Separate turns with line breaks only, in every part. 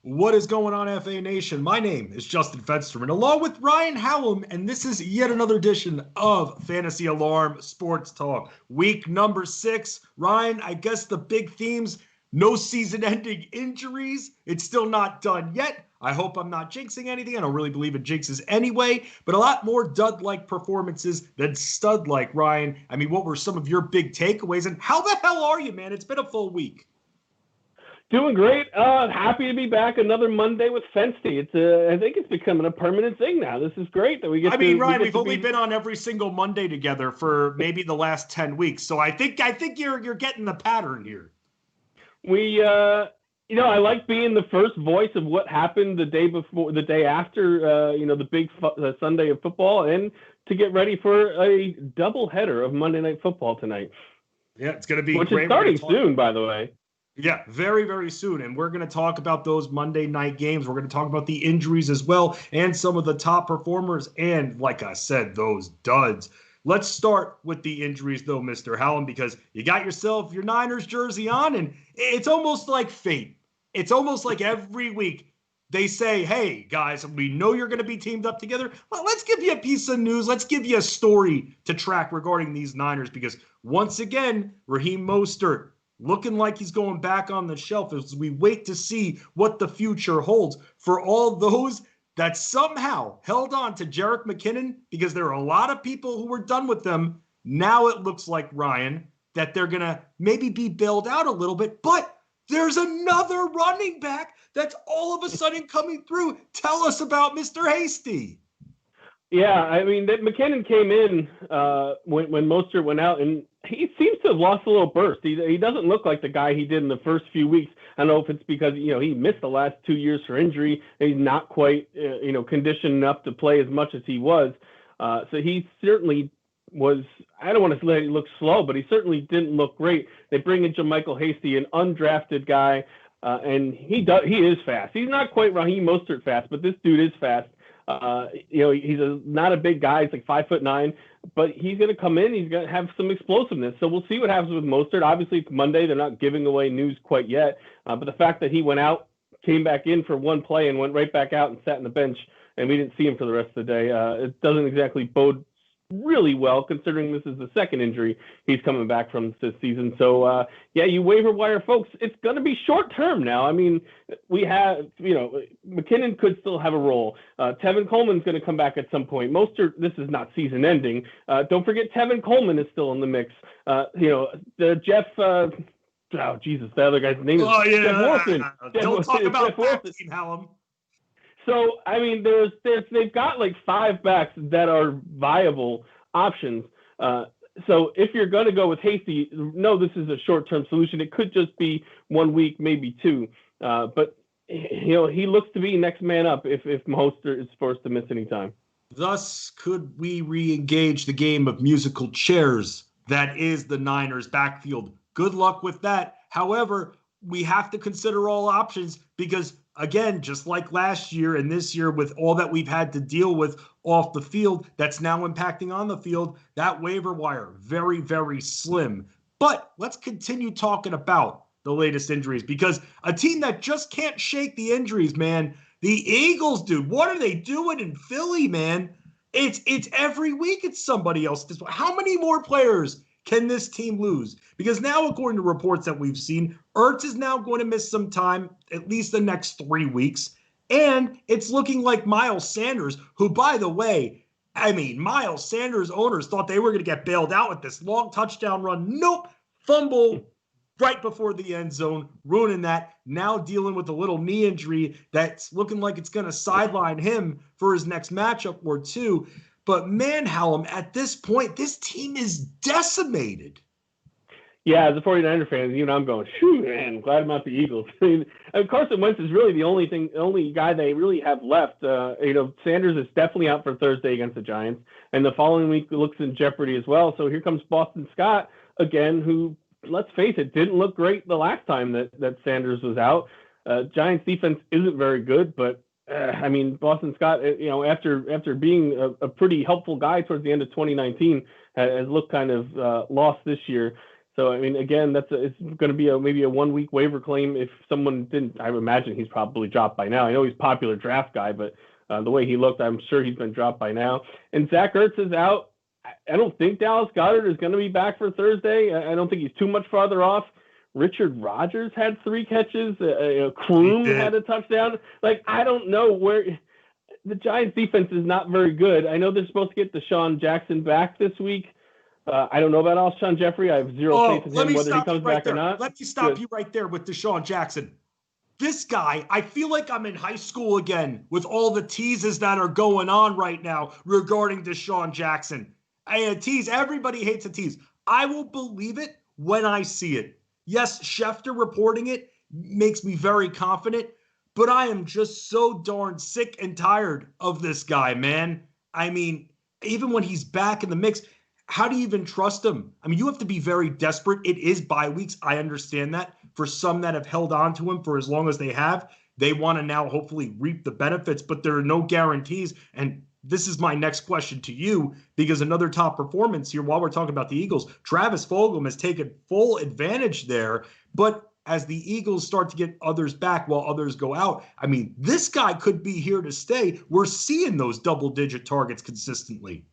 What is going on, FA Nation? My name is Justin Fensterman, along with Ryan Hallam, and this is yet another edition of Fantasy Alarm Sports Talk. Week number 6. Ryan, I guess the big themes, no season-ending injuries. It's still not done yet. I hope I'm not jinxing anything. I don't really believe in jinxes anyway, but a lot more dud-like performances than stud-like, Ryan. I mean, what were some of your big takeaways, and how the hell are you, man? It's been a full week.
Doing great. Happy to be back another Monday with Hastie. I think it's becoming a permanent thing now. This is great that we get.
Ryan, we've only been on every single Monday together for maybe the last 10 weeks, so I think you're getting the pattern here.
I like being the first voice of what happened the day after, the big Sunday of football, and to get ready for a doubleheader of Monday Night Football tonight.
Yeah, it's going to be
which
great.
Is starting soon, by the way.
Yeah, very, very soon. And we're going to talk about those Monday night games. We're going to talk about the injuries as well and some of the top performers and, like I said, those duds. Let's start with the injuries, though, Mr. Hallam, because you got yourself your Niners jersey on, and it's almost like fate. It's almost like every week they say, hey, guys, we know you're going to be teamed up together. Well, let's give you a piece of news. Let's give you a story to track regarding these Niners, because once again, Raheem Mostert looking like he's going back on the shelf as we wait to see what the future holds for all those that somehow held on to Jerick McKinnon, because there are a lot of people who were done with them. Now it looks like, Ryan, that they're going to maybe be bailed out a little bit, but there's another running back that's all of a sudden coming through. Tell us about Mr. Hastie.
Yeah, I mean, that McKinnon came in when Mostert went out, and he seems to have lost a little burst. He doesn't look like the guy he did in the first few weeks. I don't know if it's because, he missed the last 2 years for injury, and he's not quite, conditioned enough to play as much as he was. So he certainly was, I don't want to say he looked slow, but he certainly didn't look great. They bring in JaMycal Hastie, an undrafted guy, and he is fast. He's not quite Raheem Mostert fast, but this dude is fast. He's not a big guy. He's like 5'9", but he's going to come in. He's going to have some explosiveness. So we'll see what happens with Mostert. Obviously, it's Monday. They're not giving away news quite yet. But the fact that he went out, came back in for one play, and went right back out and sat on the bench, and we didn't see him for the rest of the day, it doesn't exactly bode really well, considering this is the second injury he's coming back from this season. So, you waiver wire folks, it's going to be short term now. I mean, we have, McKinnon could still have a role. Tevin Coleman's going to come back at some point. This is not season ending. Don't forget Tevin Coleman is still in the mix. The Jeff, the other guy's name is Jeff Wilson.
Don't talk about that, Hallam.
So, I mean, they've got like 5 backs that are viable options. So if you're going to go with Hastie, no, this is a short-term solution. It could just be 1 week, maybe 2. But, he looks to be next man up if Mostert is forced to miss any time.
Thus, could we re-engage the game of musical chairs that is the Niners backfield? Good luck with that. However, we have to consider all options because, again, just like last year and this year with all that we've had to deal with off the field that's now impacting on the field, that waiver wire, very, very slim. But let's continue talking about the latest injuries because a team that just can't shake the injuries, man, the Eagles, dude, what are they doing in Philly, man? It's every week it's somebody else. How many more players can this team lose? Because now, according to reports that we've seen, Ertz is now going to miss some time, at least the next 3 weeks. And it's looking like Miles Sanders, who, by the way, Miles Sanders owners thought they were going to get bailed out with this long touchdown run. Nope. Fumble right before the end zone, ruining that. Now dealing with a little knee injury that's looking like it's going to sideline him for his next matchup or two. But man, Hallam, at this point, this team is decimated.
Yeah, as a 49er fan, I'm going, shoo, man, I'm glad I'm not the Eagles. Carson Wentz is really the only guy they really have left. Sanders is definitely out for Thursday against the Giants, and the following week looks in jeopardy as well. So here comes Boston Scott again, who, let's face it, didn't look great the last time that Sanders was out. Giants defense isn't very good, but Boston Scott, after being a pretty helpful guy towards the end of 2019, has looked kind of lost this year. So, I mean, again, it's going to be maybe a 1 week waiver claim if someone didn't. I imagine he's probably dropped by now. I know he's a popular draft guy, but the way he looked, I'm sure he's been dropped by now. And Zach Ertz is out. I don't think Dallas Goedert is going to be back for Thursday. I don't think he's too much farther off. Richard Rodgers had 3 catches. Kroom had a touchdown. Like, I don't know where the Giants defense is not very good. I know they're supposed to get Desean Jackson back this week. I don't know about Alshon Jeffrey. I have zero faith in him, whether he comes back or not.
Let me stop you right there with Desean Jackson. This guy, I feel like I'm in high school again with all the teases that are going on right now regarding Desean Jackson. A tease, everybody hates a tease. I will believe it when I see it. Yes, Schefter reporting it makes me very confident, but I am just so darn sick and tired of this guy, man. I mean, even when he's back in the mix, how do you even trust him? I mean, you have to be very desperate. It is bye weeks. I understand that. For some that have held on to him for as long as they have, they want to now hopefully reap the benefits, but there are no guarantees. And this is my next question to you, because another top performance here, while we're talking about the Eagles, Travis Fulgham has taken full advantage there. But as the Eagles start to get others back while others go out, I mean, this guy could be here to stay. We're seeing those double-digit targets consistently.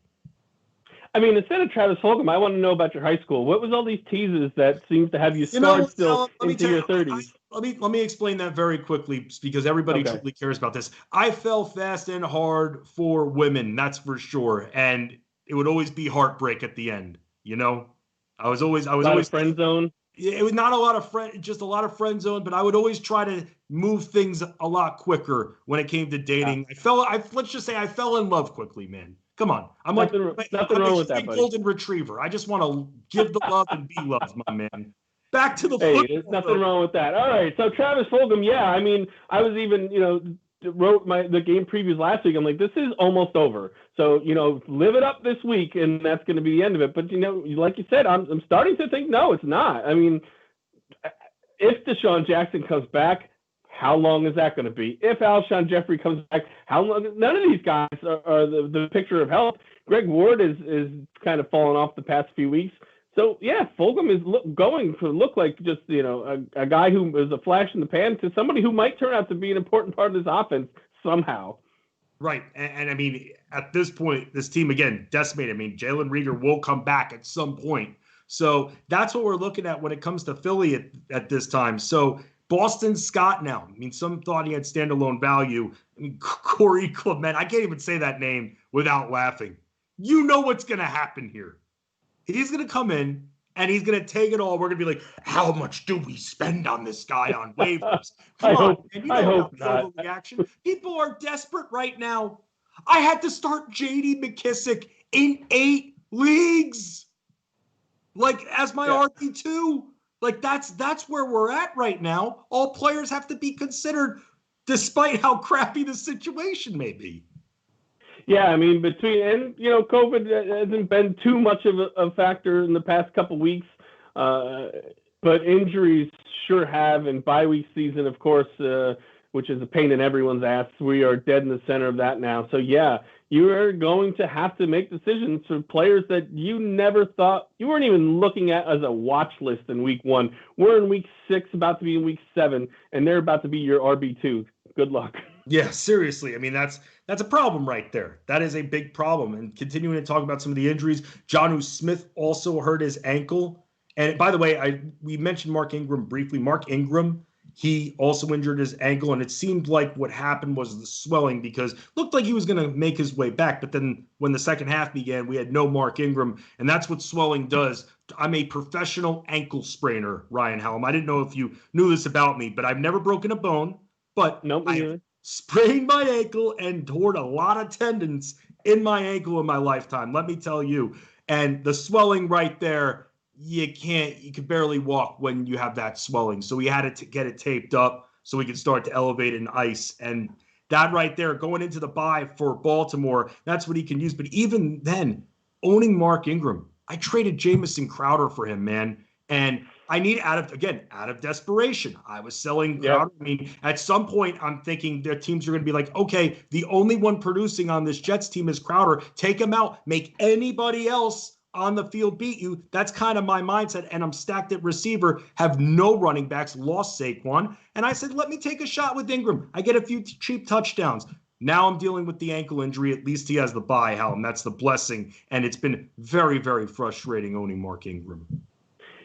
I mean, instead of Travis Fulgham, I want to know about your high school. What was all these teases that seems to have you scarred still into your 30s?
Let me explain that very quickly, because everybody truly cares about this. I fell fast and hard for women, that's for sure, and it would always be heartbreak at the end. You know, I was always
friend zone.
It was not a lot of just a lot of friend zone, but I would always try to move things a lot quicker when it came to dating. Yeah. Let's just say I fell in love quickly, man. Come on. I'm
nothing wrong with that, buddy.
Golden retriever. I just want to give the love and be loved, my man. Back to the
football. There's nothing wrong with that. All right. So Travis Fulgham, yeah. I mean, I was even, wrote the game previews last week. I'm like, this is almost over. So, live it up this week, and that's going to be the end of it. But, like you said, I'm starting to think, no, it's not. I mean, if Desean Jackson comes back, how long is that going to be? If Alshon Jeffrey comes back, how long? None of these guys are the picture of health. Greg Ward is kind of fallen off the past few weeks. So, yeah, Fulgham is going to look like just, a guy who is a flash in the pan to somebody who might turn out to be an important part of this offense somehow.
Right. And I mean, at this point, this team, again, decimated. I mean, Jalen Reagor will come back at some point. So that's what we're looking at when it comes to Philly at this time. So Boston Scott now. I mean, some thought he had standalone value. I mean, Corey Clement. I can't even say that name without laughing. You know what's going to happen here. He's going to come in, and he's going to take it all. We're going to be like, how much do we spend on this guy on waivers?
I hope not.
Reaction. People are desperate right now. I had to start J.D. McKissick in 8 leagues, like as my RB2. Like that's where we're at right now. All players have to be considered, despite how crappy the situation may be.
Yeah, I mean, COVID hasn't been too much of a factor in the past couple weeks, but injuries sure have, and bye week season, of course, which is a pain in everyone's ass. We are dead in the center of that now. So, yeah, you are going to have to make decisions for players that you never thought you weren't even looking at as a watch list in week 1. We're in week 6, about to be in week 7, and they're about to be your RB2. Good luck.
Yeah, seriously. I mean, that's a problem right there. That is a big problem. And continuing to talk about some of the injuries, Jonnu Smith also hurt his ankle. And by the way, we mentioned Mark Ingram briefly. Mark Ingram, he also injured his ankle, and it seemed like what happened was the swelling, because it looked like he was going to make his way back. But then when the second half began, we had no Mark Ingram, and that's what swelling does. I'm a professional ankle sprainer, Ryan Hallam. I didn't know if you knew this about me, but I've never broken a bone. But I sprained my ankle and torn a lot of tendons in my ankle in my lifetime, let me tell you. And the swelling right there, you can barely walk when you have that swelling. So we had to get it taped up so we could start to elevate in ice. And that right there, going into the bye for Baltimore, that's what he can use. But even then, owning Mark Ingram, I traded Jamison Crowder for him, man. And I need out of desperation. I was selling Crowder. I mean, at some point, I'm thinking their teams are going to be like, okay, the only one producing on this Jets team is Crowder. Take him out. Make anybody else on the field beat you. That's kind of my mindset. And I'm stacked at receiver, have no running backs, lost Saquon. And I said, let me take a shot with Ingram. I get a few cheap touchdowns. Now I'm dealing with the ankle injury. At least he has the bye, Hallam. That's the blessing. And it's been very, very frustrating owning Mark Ingram.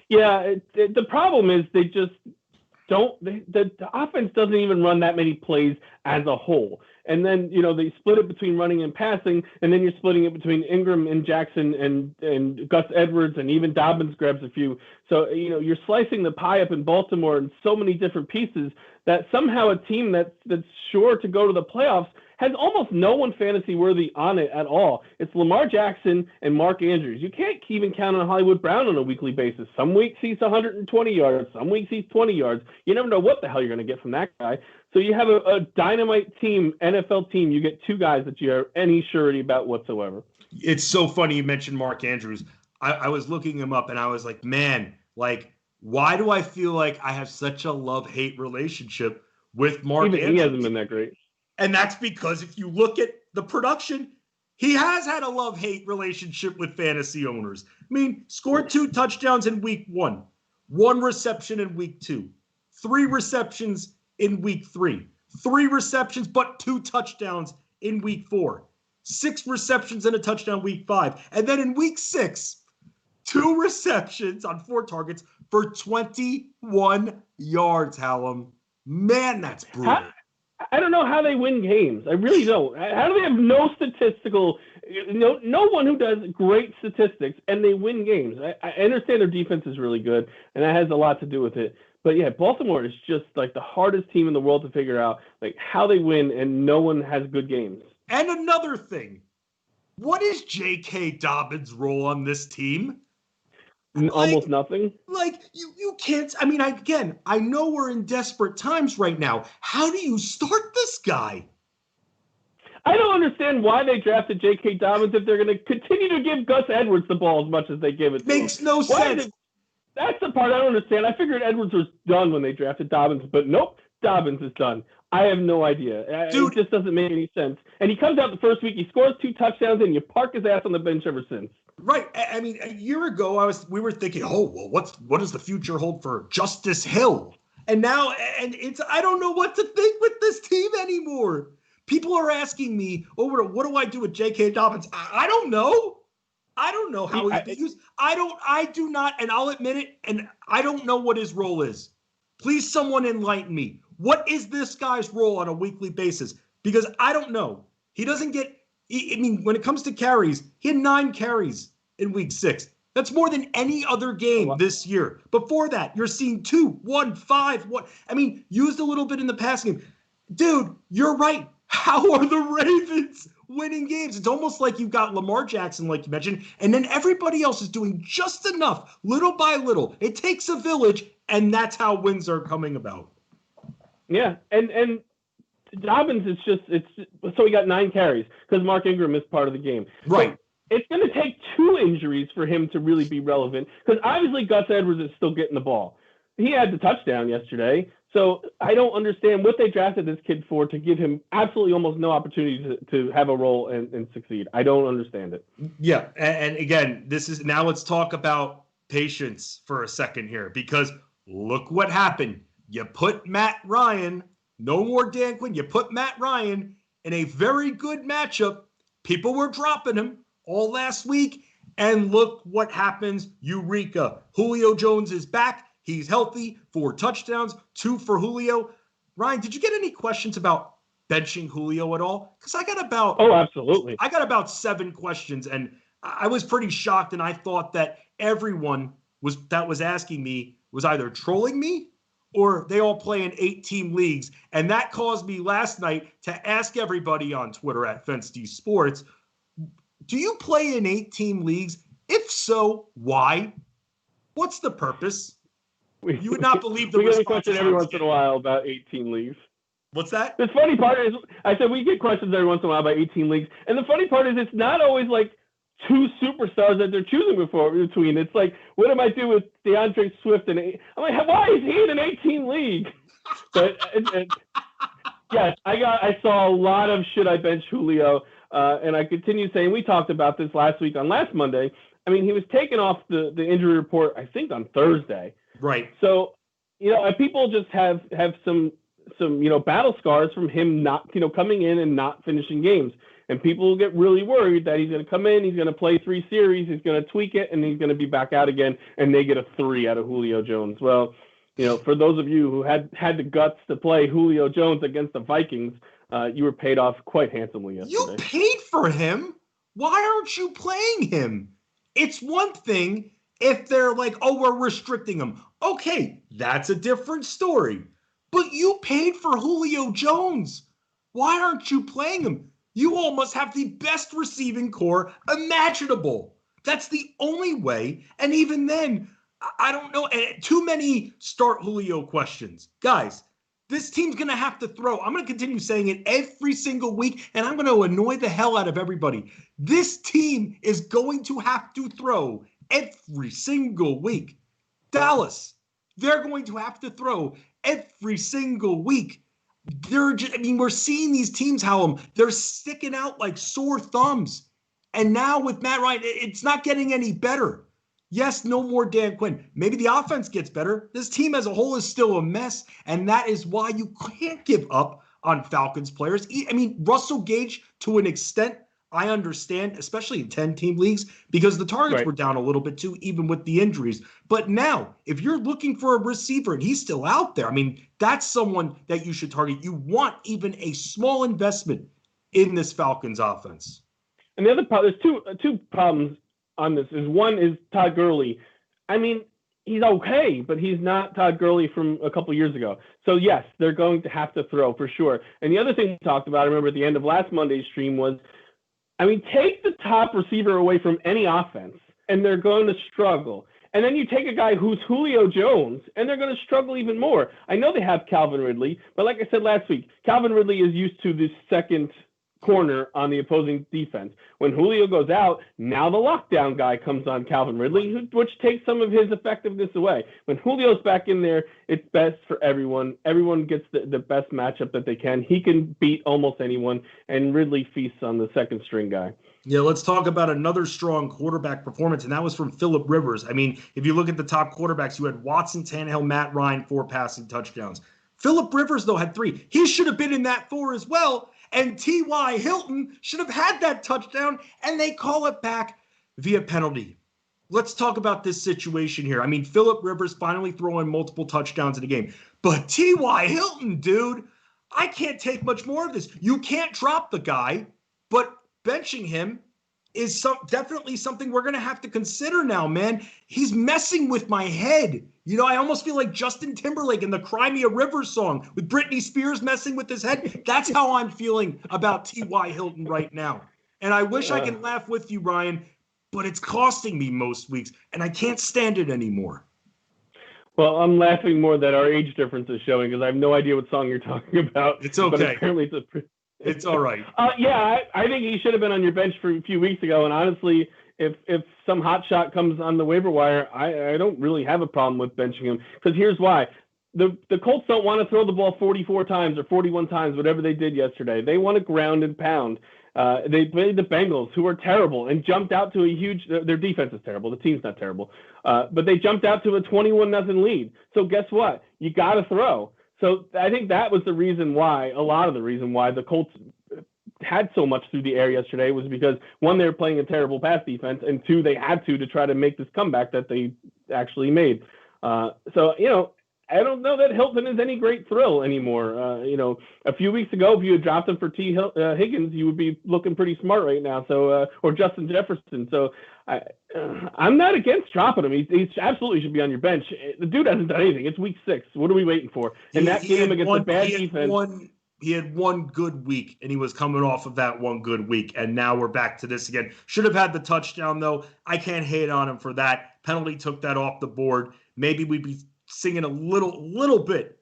Yeah, the problem is they just don't. The offense doesn't even run that many plays as a whole. And then, they split it between running and passing, and then you're splitting it between Ingram and Jackson and Gus Edwards, and even Dobbins grabs a few. So, you're slicing the pie up in Baltimore in so many different pieces that somehow a team that's sure to go to the playoffs has almost no one fantasy worthy on it at all. It's Lamar Jackson and Mark Andrews. You can't even count on Hollywood Brown on a weekly basis. Some weeks he's 120 yards. Some weeks he's 20 yards. You never know what the hell you're going to get from that guy. So you have a dynamite team, NFL team. You get two guys that you have any surety about whatsoever.
It's so funny you mentioned Mark Andrews. I was looking him up and I was like, man, why do I feel like I have such a love-hate relationship with Mark Andrews?
He hasn't been that great.
And that's because if you look at the production, he has had a love-hate relationship with fantasy owners. I mean, scored 2 touchdowns in week 1, 1 reception in week 2, 3 receptions in week 3, 3 receptions but 2 touchdowns in week 4, 6 receptions and a touchdown week 5. And then in week 6, 2 receptions on 4 targets for 21 yards, Hallam. Man, that's brutal.
I don't know how they win games. I really don't. How do they have no statistical, no one who does great statistics, and they win games? I understand their defense is really good, and that has a lot to do with it. But yeah, Baltimore is just like the hardest team in the world to figure out, how they win, and no one has good games.
And another thing, what is J.K. Dobbins' role on this team?
Almost nothing.
You can't. I mean, I know we're in desperate times right now. How do you start this guy?
I don't understand why they drafted J.K. Dobbins if they're going to continue to give Gus Edwards the ball as much as they give it to
Makes
him.
no sense.
That's the part I don't understand. I figured Edwards was done when they drafted Dobbins, but nope, Dobbins is done. I have no idea. Dude, it just doesn't make any sense. And he comes out the first week, he scores 2 touchdowns, and you park his ass on the bench ever since.
Right. I mean, a year ago, we were thinking, what does the future hold for Justice Hill? And now, I don't know what to think with this team anymore. People are asking me, what do I do with J.K. Dobbins? I don't know. I don't know how he's used. I do not, and I'll admit it, and I don't know what his role is. Please, someone enlighten me. What is this guy's role on a weekly basis? Because I don't know. He doesn't get, when it comes to carries, he had 9 carries in week 6. That's more than any other game this year. Before that, you're seeing 2, 1, 5, 1. Used a little bit in the passing game. Dude, you're right. How are the Ravens winning games? It's almost like you've got Lamar Jackson, like you mentioned, and then everybody else is doing just enough, little by little. It takes a village, and that's how wins are coming about.
Yeah, and Dobbins is so he got 9 carries because Mark Ingram is part of the game.
Right.
So it's going to take 2 injuries for him to really be relevant because obviously Gus Edwards is still getting the ball. He had the touchdown yesterday. So I don't understand what they drafted this kid for to give him absolutely almost no opportunity to have a role and succeed. I don't understand it.
Yeah. And again, now let's talk about patience for a second here, because look what happened. You put Matt Ryan, no more Dan Quinn, you put Matt Ryan in a very good matchup. People were dropping him all last week. And look what happens. Eureka. Julio Jones is back. He's healthy, 4 touchdowns, 2 for Julio. Ryan, did you get any questions about benching Julio at all? Because I got about
absolutely.
I got about 7 questions, and I was pretty shocked, and I thought that everyone that was asking me was either trolling me or they all play in 8-team leagues. And that caused me last night to ask everybody on Twitter at FenceD Sports, do you play in 8-team leagues? If so, why? What's the purpose? You would not believe the
response. We get a question every once in a while about 18 leagues.
What's that?
The funny part is, I said we get questions every once in a while about 18 leagues. And the funny part is it's not always like 2 superstars that they're choosing between. It's like, what do I do with DeAndre Swift? I'm like, why is he in an 18 league? But yes, I saw a lot of should I bench Julio. And I continue saying, we talked about this last week on last Monday. I mean, he was taken off the injury report, I think, on Thursday.
Right.
So, people just have some battle scars from him not, coming in and not finishing games. And people get really worried that he's going to come in, he's going to play 3 series, he's going to tweak it, and he's going to be back out again, and they get a 3 out of Julio Jones. Well, for those of you who had the guts to play Julio Jones against the Vikings, you were paid off quite handsomely yesterday.
You paid for him? Why aren't you playing him? It's one thing if they're like, oh, we're restricting him. Okay, that's a different story. But you paid for Julio Jones. Why aren't you playing him? You all must have the best receiving core imaginable. That's the only way. And even then, I don't know. Too many start Julio questions. Guys, this team's going to have to throw. I'm going to continue saying it every single week, and I'm going to annoy the hell out of everybody. This team is going to have to throw every single week. Dallas, they're going to have to throw every single week. We're seeing these teams, Hallam, they're sticking out like sore thumbs. And now with Matt Ryan, it's not getting any better. Yes, no more Dan Quinn. Maybe the offense gets better. This team as a whole is still a mess, and that is why you can't give up on Falcons players. I mean, Russell Gage, to an extent, I understand, especially in 10-team leagues, because the targets were down a little bit too, even with the injuries. But now, if you're looking for a receiver and he's still out there, I mean, that's someone that you should target. You want even a small investment in this Falcons offense.
And the other part, there's two problems on this. One is Todd Gurley. I mean, he's okay, but he's not Todd Gurley from a couple years ago. So yes, they're going to have to throw for sure. And the other thing we talked about, I remember at the end of last Monday's stream, was, I mean, take the top receiver away from any offense, and they're going to struggle. And then you take a guy who's Julio Jones, and they're going to struggle even more. I know they have Calvin Ridley, but like I said last week, Calvin Ridley is used to the second corner on the opposing defense. When Julio goes out, now the lockdown guy comes on Calvin Ridley, which takes some of his effectiveness away. When Julio's back in there, it's best for everyone. Everyone gets the best matchup that they can. He can beat almost anyone, and Ridley feasts on the second string guy.
Yeah, let's talk about another strong quarterback performance, and that was from Phillip Rivers. I mean, if you look at the top quarterbacks, you had Watson, Tannehill, Matt Ryan, 4 passing touchdowns. Phillip Rivers, though, had 3. He should have been in that 4 as well. And T.Y. Hilton should have had that touchdown, and they call it back via penalty. Let's talk about this situation here. I mean, Phillip Rivers finally throwing multiple touchdowns in a game. But T.Y. Hilton, dude, I can't take much more of this. You can't drop the guy, but benching him is definitely something we're going to have to consider now, man. He's messing with my head. I almost feel like Justin Timberlake in the Cry Me a River song with Britney Spears messing with his head. That's how I'm feeling about T.Y. Hilton right now. And I wish I could laugh with you, Ryan, but it's costing me most weeks, and I can't stand it anymore.
Well, I'm laughing more that our age difference is showing because I have no idea what song you're talking about.
It's okay.
But apparently
it's all right.
I think he should have been on your bench for a few weeks ago. And honestly, if some hot shot comes on the waiver wire, I don't really have a problem with benching him. Because here's why. The Colts don't want to throw the ball 44 times or 41 times, whatever they did yesterday. They want to ground and pound. They played the Bengals, who are terrible, and jumped out to a huge – their defense is terrible. The team's not terrible. But they jumped out to a 21-0 lead. So guess what? You got to throw. So I think that was a lot of the reason why the Colts had so much through the air yesterday was because, one, they were playing a terrible pass defense, and two, they had to try to make this comeback that they actually made. I don't know that Hilton is any great thrill anymore. A few weeks ago, if you had dropped him for Higgins, you would be looking pretty smart right now. So, or Justin Jefferson. So, I'm not against dropping him. He absolutely should be on your bench. The dude hasn't done anything. It's week 6. What are we waiting for? And that game against the bad defense.
He had one good week, and he was coming off of that one good week, and now we're back to this again. Should have had the touchdown, though. I can't hate on him for that. Penalty took that off the board. Maybe we'd be singing a little bit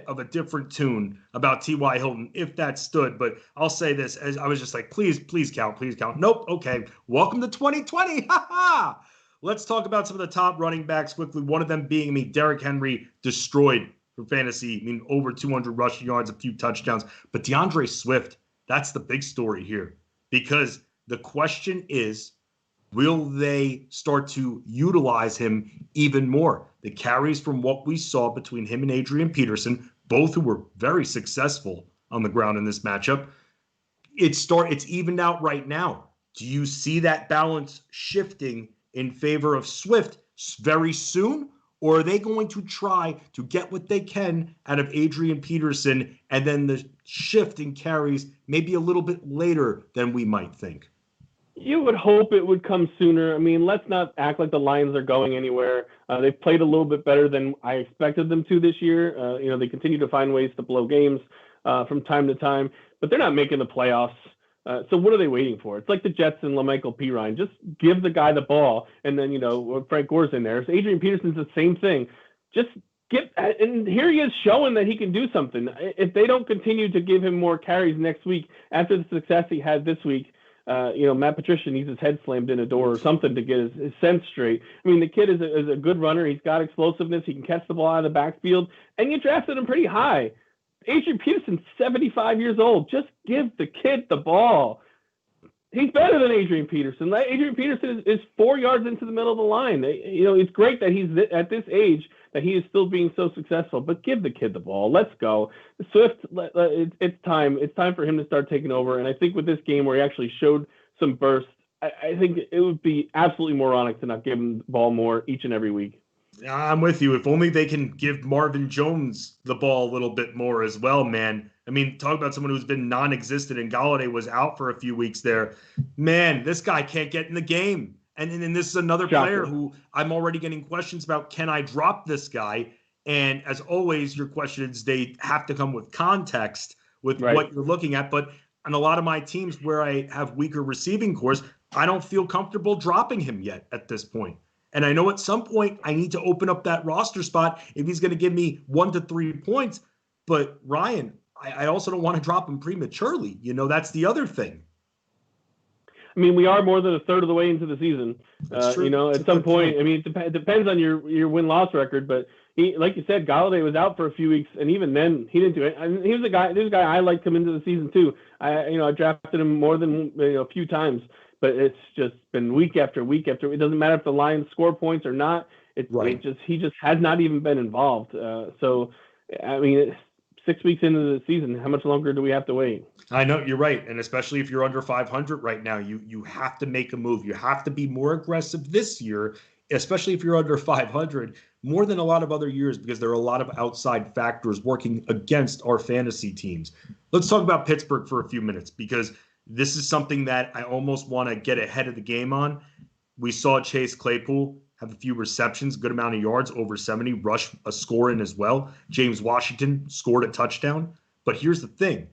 of a different tune about T.Y. Hilton if that stood. But I'll say this, as I was just like, please count. Nope. Okay. Welcome to 2020. Ha ha. Let's talk about some of the top running backs quickly. One of them being Derrick Henry, destroyed for fantasy. Over 200 rushing yards, a few touchdowns. But DeAndre Swift, that's the big story here. Because the question is, Will they start to utilize him even more? The carries from what we saw between him and Adrian Peterson, both who were very successful on the ground in this matchup, it's evened out right now. Do you see that balance shifting in favor of Swift very soon? Or are they going to try to get what they can out of Adrian Peterson and then the shift in carries maybe a little bit later than we might think?
You would hope it would come sooner. I mean, let's not act like the Lions are going anywhere. They've played a little bit better than I expected them to this year. They continue to find ways to blow games from time to time, but they're not making the playoffs. So what are they waiting for? It's like the Jets and LaMichael Pirine. Just give the guy the ball, and then, Frank Gore's in there. So Adrian Peterson's the same thing. Just and here he is showing that he can do something. If they don't continue to give him more carries next week after the success he had this week, Matt Patricia needs his head slammed in a door or something to get his sense straight. I mean, the kid is a good runner. He's got explosiveness. He can catch the ball out of the backfield, and you drafted him pretty high. Adrian Peterson's 75 years old. Just give the kid the ball. He's better than Adrian Peterson. Adrian Peterson is 4 yards into the middle of the line. It's great that he's at this age that he is still being so successful, but give the kid the ball. Let's go. Swift, it's time. It's time for him to start taking over. And I think with this game where he actually showed some bursts, I think it would be absolutely moronic to not give him the ball more each and every week.
I'm with you. If only they can give Marvin Jones the ball a little bit more as well, man. I mean, talk about someone who's been non-existent, and Galladay was out for a few weeks there. Man, this guy can't get in the game. And this is another player who I'm already getting questions about. Can I drop this guy? And as always, your questions, they have to come with context with what you're looking at. But on a lot of my teams where I have weaker receiving cores, I don't feel comfortable dropping him yet at this point. And I know at some point I need to open up that roster spot if he's going to give me 1 to 3 points. But Ryan, I also don't want to drop him prematurely. That's the other thing.
I mean, we are more than a third of the way into the season. At some point, I mean, it depends on your win-loss record. But he, like you said, Galladay was out for a few weeks, and even then, he didn't do it. I mean, he was a guy. There's a guy I liked come into the season too. I drafted him more than a few times, but it's just been week after week after. It doesn't matter if the Lions score points or not. He just has not even been involved. So, I mean, 6 weeks into the season, how much longer do we have to wait?
I know, you're right. And especially if you're under 500 right now, you have to make a move. You have to be more aggressive this year, especially if you're under 500, more than a lot of other years, because there are a lot of outside factors working against our fantasy teams. Let's talk about Pittsburgh for a few minutes, because this is something that I almost want to get ahead of the game on. We saw Chase Claypool have a few receptions, good amount of yards, over 70, rush a score in as well. James Washington scored a touchdown. But here's the thing.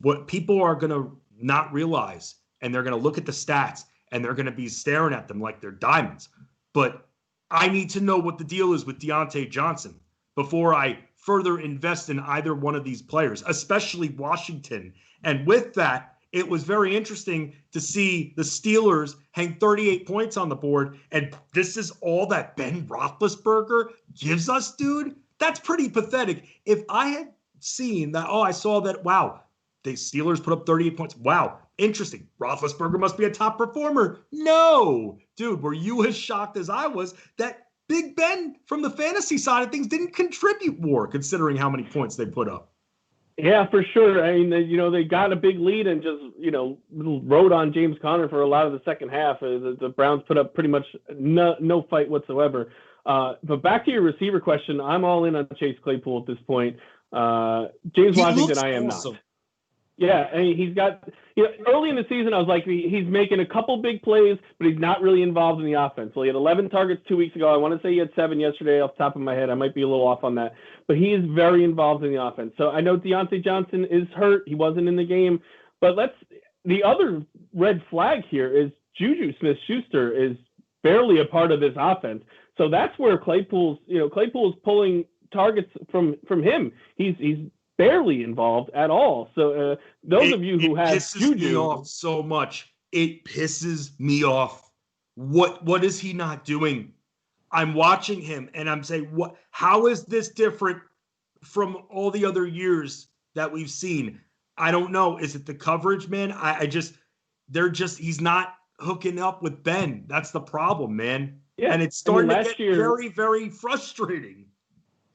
What people are going to not realize, and they're going to look at the stats, and they're going to be staring at them like they're diamonds. But I need to know what the deal is with Desean Jackson before I further invest in either one of these players, especially Washington. And with that, it was very interesting to see the Steelers hang 38 points on the board, and this is all that Ben Roethlisberger gives us, dude? That's pretty pathetic. If I had seen that, I saw that, wow, the Steelers put up 38 points. Wow, interesting. Roethlisberger must be a top performer. No, dude, were you as shocked as I was that Big Ben from the fantasy side of things didn't contribute more, considering how many points they put up?
Yeah, for sure. I mean, they got a big lead and just, rode on James Conner for a lot of the second half. The Browns put up pretty much no fight whatsoever. But back to your receiver question, I'm all in on Chase Claypool at this point. James Washington, I am not. Yeah, I mean, he's got, early in the season, I was like, he's making a couple big plays, but he's not really involved in the offense. Well, he had 11 targets 2 weeks ago. I want to say he had 7 yesterday off the top of my head. I might be a little off on that. But he is very involved in the offense. So I know Desean Jackson is hurt. He wasn't in the game. But the other red flag here is Juju Smith-Schuster is barely a part of this offense. So that's where Claypool's pulling targets from him. He's barely involved at all. So those of you who have Juju,
me off so much. It pisses me off. What is he not doing? I'm watching him and I'm saying, how is this different from all the other years that we've seen? I don't know. Is it the coverage, man? He's not hooking up with Ben. That's the problem, man.
Yeah.
And it's starting to get
year,
very, very frustrating.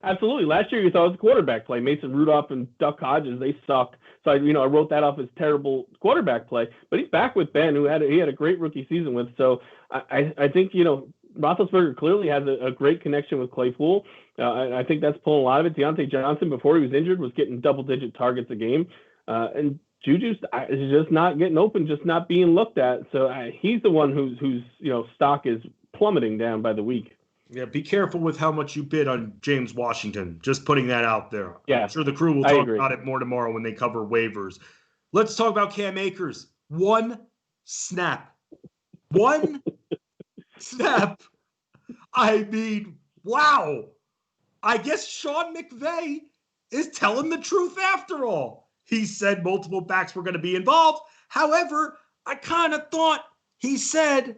Absolutely. Last year, you thought it was quarterback play. Mason Rudolph and Duck Hodges, they suck. So, I wrote that off as terrible quarterback play. But he's back with Ben, who had a great rookie season with. So I think, Roethlisberger clearly has a great connection with Claypool. I think that's pulling a lot of it. Deontay Johnson, before he was injured, was getting double-digit targets a game. And Juju's is just not getting open, just not being looked at. So he's the one whose stock is plummeting down by the week.
Yeah, be careful with how much you bid on James Washington. Just putting that out there.
Yeah,
I'm sure the crew will talk about it more tomorrow when they cover waivers. Let's talk about Cam Akers. One snap. One snap. I mean, wow. I guess Sean McVay is telling the truth after all. He said multiple backs were going to be involved. However, I kind of thought he said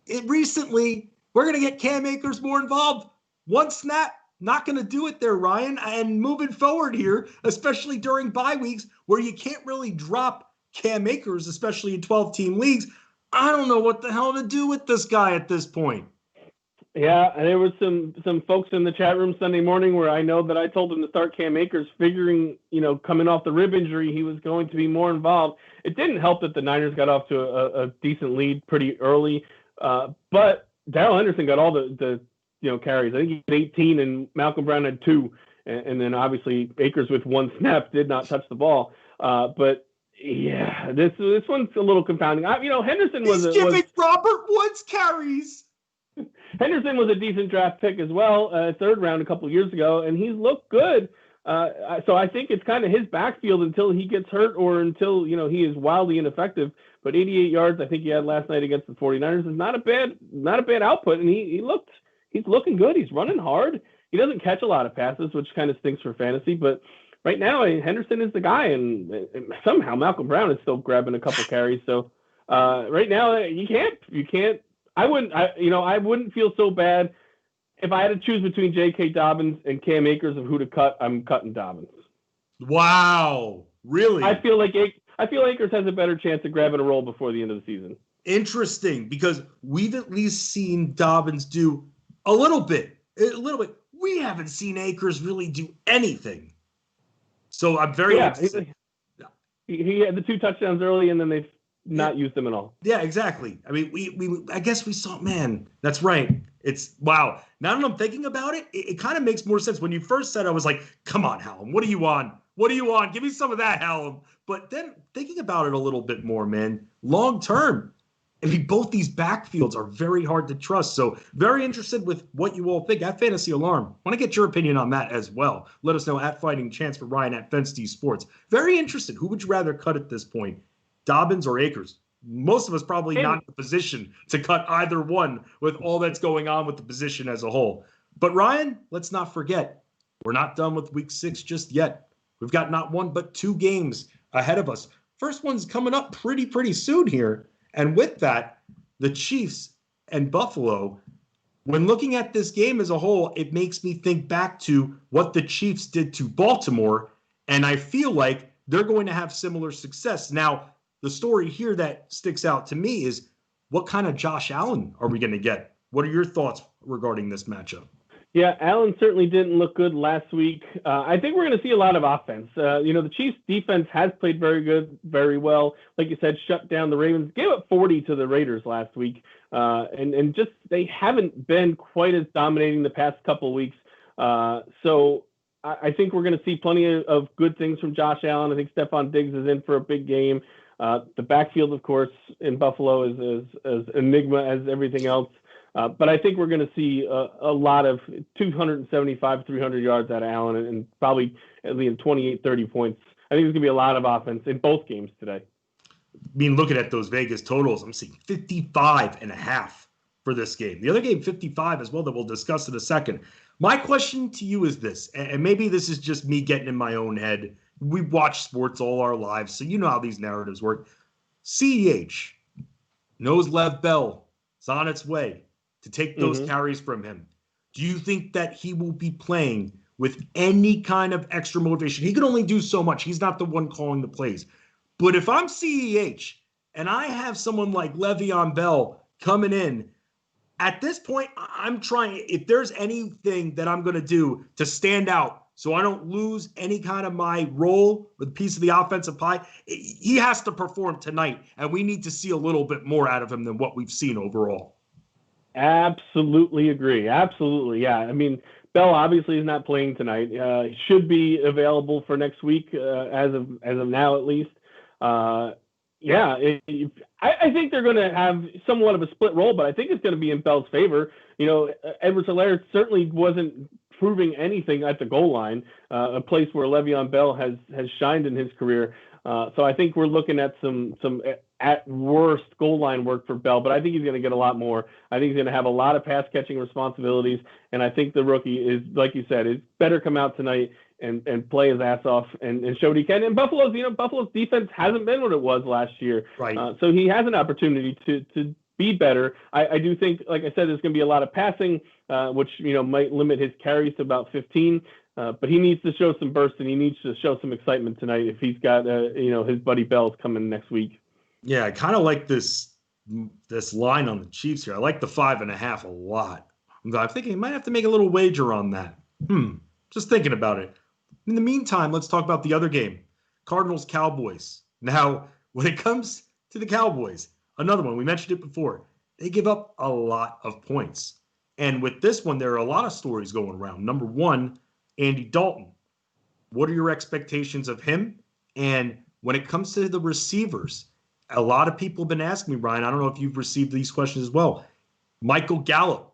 it recently, we're going to get Cam Akers more involved. One snap, not going to do it there, Ryan. And moving forward here, especially during bye weeks where you can't really drop Cam Akers, especially in 12-team leagues, I don't know what the hell to do with this guy at this point.
Yeah, and there was some folks in the chat room Sunday morning where I know that I told them to start Cam Akers, figuring, coming off the rib injury, he was going to be more involved. It didn't help that the Niners got off to a decent lead pretty early, but Darrell Henderson got all the carries. I think he had 18 and Malcolm Brown had 2. And then obviously Akers with one snap did not touch the ball. But yeah, this one's a little confounding. Henderson was
giving Robert Woods carries.
Henderson was a decent draft pick as well, third round a couple of years ago, and he's looked good. So I think it's kind of his backfield until he gets hurt or until, he is wildly ineffective. But 88 yards, I think he had last night against the 49ers, is not a bad output. And he's looking good. He's running hard. He doesn't catch a lot of passes, which kind of stinks for fantasy. But right now, Henderson is the guy, and somehow Malcolm Brown is still grabbing a couple carries. So right now, you can't. I wouldn't feel so bad if I had to choose between J.K. Dobbins and Cam Akers of who to cut. I'm cutting Dobbins.
Wow, really?
I feel Akers has a better chance of grabbing a role before the end of the season.
Interesting, because we've at least seen Dobbins do a little bit. We haven't seen Akers really do anything. So I'm very interested.
He had the 2 touchdowns early, and then they've not used them at all.
Yeah, exactly. I mean, I guess we saw, man, that's right. It's wow. Now that I'm thinking about it, it kind of makes more sense. When you first said, I was like, come on, Hallam, what are you on? What are you on? Give me some of that, Hallam. But then thinking about it a little bit more, man, long term, I mean, both these backfields are very hard to trust. So very interested with what you all think at Fantasy Alarm. Want to get your opinion on that as well. Let us know at Fighting Chance for Ryan at Fensty Sports. Very interested. Who would you rather cut at this point? Dobbins or Akers? Most of us probably not in the position to cut either one with all that's going on with the position as a whole. But Ryan, let's not forget, we're not done with week 6 just yet. We've got not 1 but 2 games ahead of us. First one's coming up pretty soon here. And with that, the Chiefs and Buffalo, when looking at this game as a whole, it makes me think back to what the Chiefs did to Baltimore. And I feel like they're going to have similar success. Now, the story here that sticks out to me is, what kind of Josh Allen are we going to get? What are your thoughts regarding this matchup?
Yeah, Allen certainly didn't look good last week. I think we're going to see a lot of offense. The Chiefs' defense has played very well. Like you said, shut down the Ravens, gave up 40 to the Raiders last week, and just they haven't been quite as dominating the past couple of weeks. So I think we're going to see plenty of good things from Josh Allen. I think Stephon Diggs is in for a big game. The backfield, of course, in Buffalo is as enigma as everything else. But I think we're going to see a lot of 275, 300 yards out of Allen and probably at least 28, 30 points. I think there's going to be a lot of offense in both games today.
I mean, looking at those Vegas totals, I'm seeing 55.5 for this game. The other game, 55 as well, that we'll discuss in a second. My question to you is this, and maybe this is just me getting in my own head. We've watched sports all our lives, so you know how these narratives work. CEH knows Lev Bell is on its way to take those carries from him. Do you think that he will be playing with any kind of extra motivation? He can only do so much. He's not the one calling the plays. But if I'm CEH and I have someone like Le'Veon Bell coming in, at this point, I'm trying, if there's anything that I'm going to do to stand out so I don't lose any kind of my role with a piece of the offensive pie, he has to perform tonight, and we need to see a little bit more out of him than what we've seen overall.
Absolutely agree. Absolutely, yeah. I mean, Bell obviously is not playing tonight. He should be available for next week, as of now at least. Yeah, I think they're going to have somewhat of a split role, but I think it's going to be in Bell's favor. Edwards-Helaire certainly wasn't proving anything at the goal line, a place where Le'Veon Bell has shined in his career. So I think we're looking at some at worst goal line work for Bell, but I think he's going to get a lot more. I think he's going to have a lot of pass catching responsibilities, and I think the rookie is, like you said, is better come out tonight and play his ass off and show what he can. And Buffalo's defense hasn't been what it was last year.
Right.
So he has an opportunity to be better. I do think, like I said, there's going to be a lot of passing, which, might limit his carries to about 15. But he needs to show some burst, and he needs to show some excitement tonight if he's got, his buddy Bell's coming next week.
Yeah, I kind of like this line on the Chiefs here. I like the 5.5 a lot. I'm thinking I might have to make a little wager on that. Just thinking about it. In the meantime, let's talk about the other game, Cardinals Cowboys. Now, when it comes to the Cowboys, another one, we mentioned it before, they give up a lot of points. And with this one, there are a lot of stories going around. Number one, Andy Dalton. What are your expectations of him? And when it comes to the receivers, a lot of people have been asking me, Ryan, I don't know if you've received these questions as well. Michael Gallup,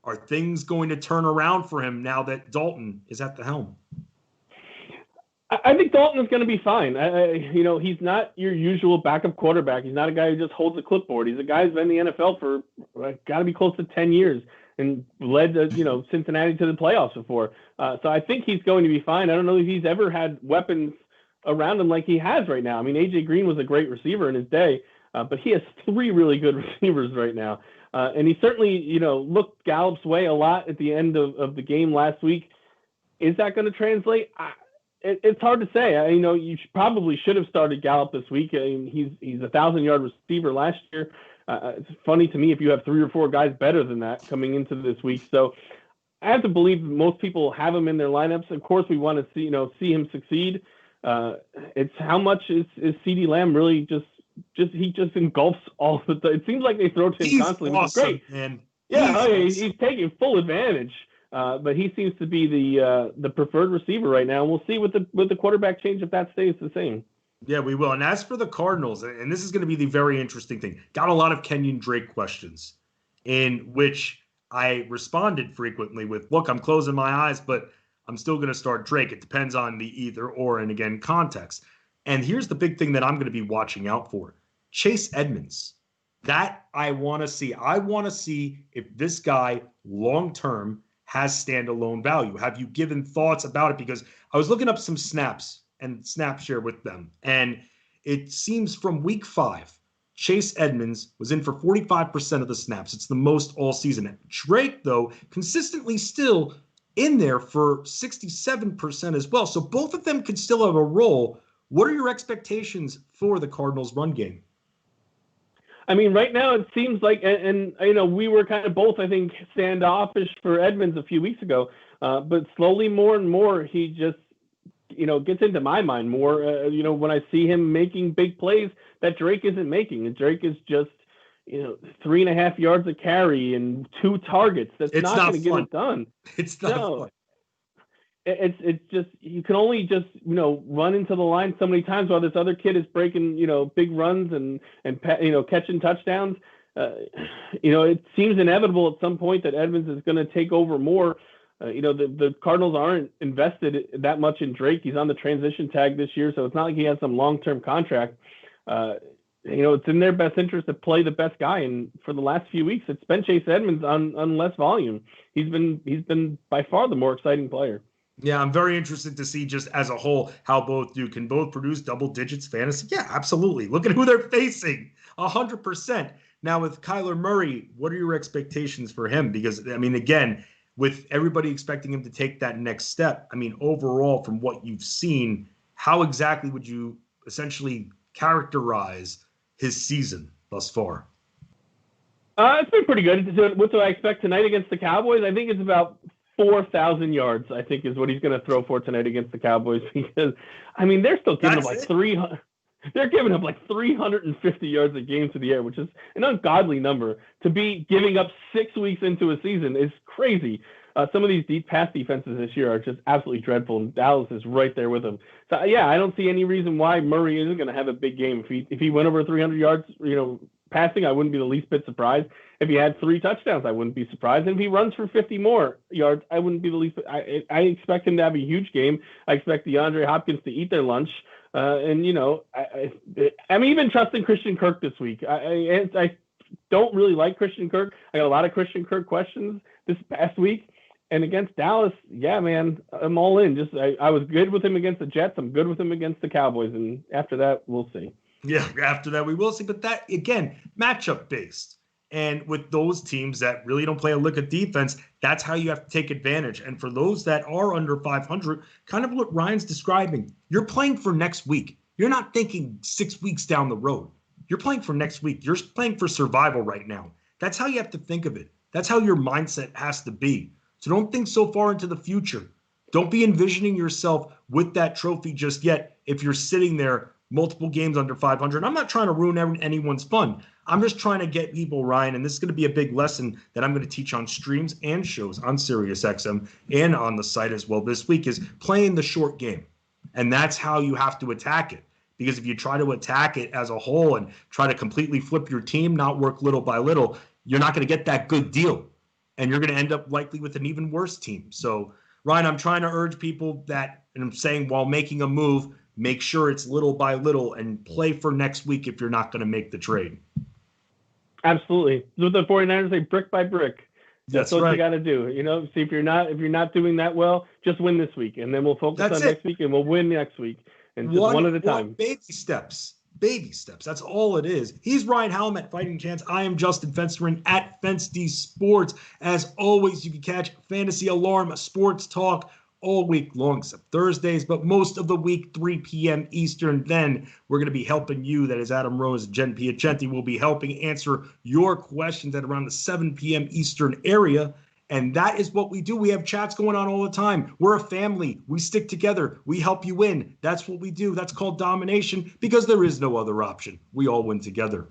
are things going to turn around for him now that Dalton is at the helm?
I think Dalton is going to be fine. He's not your usual backup quarterback. He's not a guy who just holds a clipboard. He's a guy who's been in the NFL for got to be close to 10 years and led Cincinnati to the playoffs before. So I think he's going to be fine. I don't know if he's ever had weapons around him like he has right now. I mean, AJ Green was a great receiver in his day, but he has 3 really good receivers right now. And he certainly, looked Gallup's way a lot at the end of the game last week. Is that going to translate? It's hard to say. You probably should have started Gallup this week. I mean, he's a 1,000-yard receiver last year. It's funny to me if you have 3 or 4 guys better than that coming into this week. So I have to believe most people have him in their lineups. Of course, we want to see him succeed. It's how much is CeeDee Lamb really he just engulfs all the time. It seems like they throw to him constantly, which is great.
Man.
Yeah, he's taking full advantage. But he seems to be the preferred receiver right now. We'll see with the quarterback change if that stays the same.
Yeah, we will. And as for the Cardinals, and this is going to be the very interesting thing, got a lot of Kenyon Drake questions in which I responded frequently with, look, I'm closing my eyes, but I'm still going to start Drake. It depends on the either or, and again, context. And here's the big thing that I'm going to be watching out for. Chase Edmonds. That I want to see. I want to see if this guy long-term has standalone value. Have you given thoughts about it? Because I was looking up some snaps and snap share with them. And it seems from week 5, Chase Edmonds was in for 45% of the snaps. It's the most all season. Drake, though, consistently still in there for 67% as well. So both of them could still have a role. What are your expectations for the Cardinals run game?
I mean, right now it seems like, and we were kind of both, I think, standoffish for Edmonds a few weeks ago, but slowly more and more he just, gets into my mind more, when I see him making big plays that Drake isn't making. And Drake is just, 3.5 yards a carry and 2 targets. That's not going to get it done.
It's not fun.
It's just, you can only just, run into the line so many times while this other kid is breaking, big runs and catching touchdowns. It seems inevitable at some point that Edmonds is going to take over more. The Cardinals aren't invested that much in Drake. He's on the transition tag this year, so it's not like he has some long-term contract. It's in their best interest to play the best guy. And for the last few weeks, it's been Chase Edmonds on less volume. He's been by far the more exciting player.
Yeah, I'm very interested to see just as a whole how can both produce double digits fantasy. Yeah, absolutely. Look at who they're facing, 100%. Now with Kyler Murray, what are your expectations for him? Because, I mean, again, with everybody expecting him to take that next step, I mean, overall, from what you've seen, how exactly would you essentially characterize his season thus far?
It's been pretty good. What do I expect tonight against the Cowboys? I think it's about 4,000 yards, I think, is what he's going to throw for tonight against the Cowboys. Because, I mean, they're still giving up like 300. They're giving up like 350 yards a game to the air, which is an ungodly number. To be giving up 6 weeks into a season is crazy. Some of these deep pass defenses this year are just absolutely dreadful, and Dallas is right there with them. So, yeah, I don't see any reason why Murray isn't going to have a big game. If he went over 300 yards, passing, I wouldn't be the least bit surprised. If he had 3 touchdowns, I wouldn't be surprised. And if he runs for 50 more yards, I wouldn't be the least. I expect him to have a huge game. I expect DeAndre Hopkins to eat their lunch. I'm even trusting Christian Kirk this week. I don't really like Christian Kirk. I got a lot of Christian Kirk questions this past week. And against Dallas, yeah, man, I'm all in. I was good with him against the Jets. I'm good with him against the Cowboys. And after that, we'll see.
Yeah, after that, we will see. But that, again, matchup based. And with those teams that really don't play a lick of defense, that's how you have to take advantage. And for those that are under 500, kind of what Ryan's describing, you're playing for next week. You're not thinking 6 weeks down the road. You're playing for next week. You're playing for survival right now. That's how you have to think of it. That's how your mindset has to be. So don't think so far into the future. Don't be envisioning yourself with that trophy just yet if you're sitting there multiple games under 500. I'm not trying to ruin anyone's fun. I'm just trying to get people, Ryan, and this is going to be a big lesson that I'm going to teach on streams and shows on SiriusXM and on the site as well this week, is playing the short game. And that's how you have to attack it. Because if you try to attack it as a whole and try to completely flip your team, not work little by little, you're not going to get that good deal. And you're going to end up likely with an even worse team. So, Ryan, I'm trying to urge people that, and I'm saying while making a move, make sure it's little by little and play for next week if you're not going to make the trade.
Absolutely. With the 49ers, they brick by brick. That's what
right.
You got to do. See if you're not doing that well, just win this week, and then we'll focus on next week, and we'll win next week, and just one at a time.
Baby steps. Baby steps. That's all it is. He's Ryan Hallam at Fighting Chance. I am Justin Fensterman at FenceD Sports. As always, you can catch Fantasy Alarm Sports Talk all week long, except Thursdays, but most of the week, 3 p.m. Eastern. Then we're going to be helping you. That is Adam Rose and Jen Piacenti will be helping answer your questions at around the 7 p.m. Eastern area. And that is what we do. We have chats going on all the time. We're a family. We stick together. We help you win. That's what we do. That's called domination because there is no other option. We all win together.